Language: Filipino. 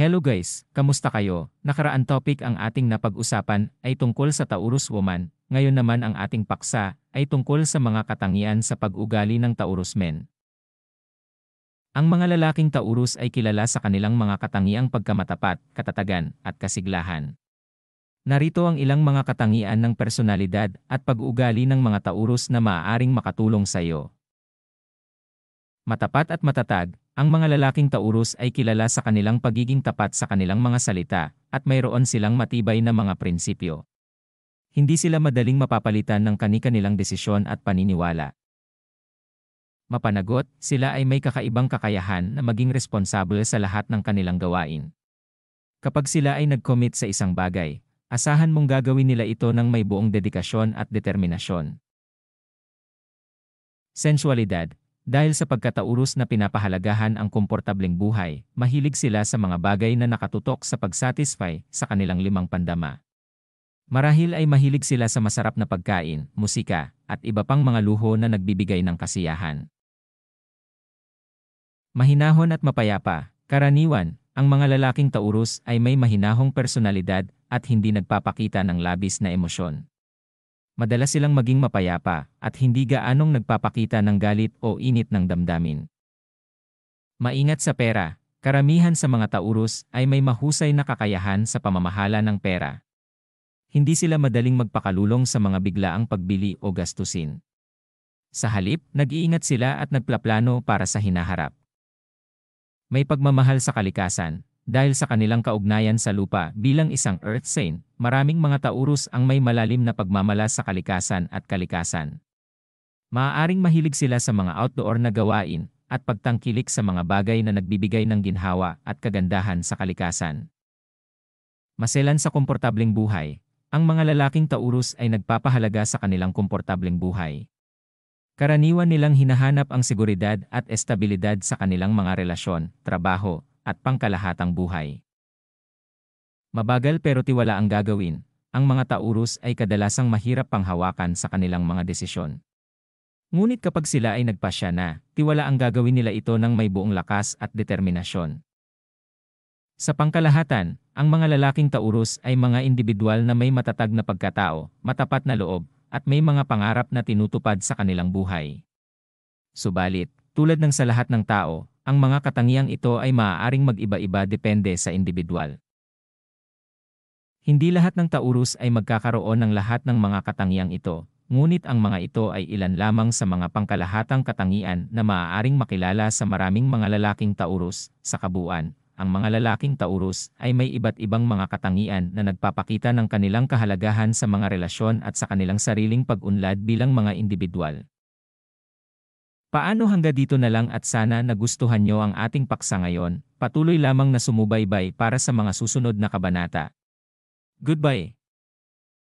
Hello guys, kamusta kayo? Nakaraan topic ang ating napag-usapan ay tungkol sa Taurus woman, ngayon naman ang ating paksa ay tungkol sa mga katangian sa pag-ugali ng Taurus men. Ang mga lalaking Taurus ay kilala sa kanilang mga katangiang pagkamatapat, katatagan, at kasiglahan. Narito ang ilang mga katangian ng personalidad at pag-uugali ng mga Taurus na maaaring makatulong sa iyo. Matapat at matatag, ang mga lalaking Taurus ay kilala sa kanilang pagiging tapat sa kanilang mga salita at mayroon silang matibay na mga prinsipyo. Hindi sila madaling mapapalitan ng kani-kanilang desisyon at paniniwala. Mapanagot, sila ay may kakaibang kakayahan na maging responsable sa lahat ng kanilang gawain. Kapag sila ay nag-commit sa isang bagay, asahan mong gagawin nila ito ng may buong dedikasyon at determinasyon. Sensualidad. Dahil sa pagkataurus na pinapahalagahan ang komportableng buhay, mahilig sila sa mga bagay na nakatutok sa pag-satisfy sa kanilang limang pandama. Marahil ay mahilig sila sa masarap na pagkain, musika, at iba pang mga luho na nagbibigay ng kasiyahan. Mahinahon at mapayapa. Karaniwan, ang mga lalaking Taurus ay may mahinahong personalidad at hindi nagpapakita ng labis na emosyon. Madalas silang maging mapayapa at hindi gaanong nagpapakita ng galit o init ng damdamin. Maingat sa pera. Karamihan sa mga Taurus ay may mahusay na kakayahan sa pamamahala ng pera. Hindi sila madaling magpakalulong sa mga biglaang pagbili o gastusin. Sa halip, nag-iingat sila at nagplaplano para sa hinaharap. May pagmamahal sa kalikasan. Dahil sa kanilang kaugnayan sa lupa bilang isang earth sign, maraming mga Taurus ang may malalim na pagmamalas sa kalikasan at kalikasan. Maaaring mahilig sila sa mga outdoor na gawain at pagtangkilik sa mga bagay na nagbibigay ng ginhawa at kagandahan sa kalikasan. Maselan sa komportableng buhay. Ang mga lalaking Taurus ay nagpapahalaga sa kanilang komportableng buhay. Karaniwan nilang hinahanap ang seguridad at estabilidad sa kanilang mga relasyon, trabaho, at pangkalahatang buhay. Mabagal pero tiwala ang gagawin. Ang mga Taurus ay kadalasang mahirap panghawakan sa kanilang mga desisyon. Ngunit kapag sila ay nagpasya na, tiwala ang gagawin nila ito ng may buong lakas at determinasyon. Sa pangkalahatan, ang mga lalaking Taurus ay mga individual na may matatag na pagkatao, matapat na loob, at may mga pangarap na tinutupad sa kanilang buhay. Subalit, tulad ng sa lahat ng tao, ang mga katangiang ito ay maaaring mag-iba-iba depende sa individual. Hindi lahat ng Taurus ay magkakaroon ng lahat ng mga katangiang ito, ngunit ang mga ito ay ilan lamang sa mga pangkalahatang katangian na maaaring makilala sa maraming mga lalaking Taurus. Sa kabuuan, ang mga lalaking Taurus ay may iba't ibang mga katangian na nagpapakita ng kanilang kahalagahan sa mga relasyon at sa kanilang sariling pag-unlad bilang mga individual. Paano hanggang dito na lang at sana nagustuhan nyo ang ating paksa ngayon, patuloy lamang na sumubaybay para sa mga susunod na kabanata. Goodbye!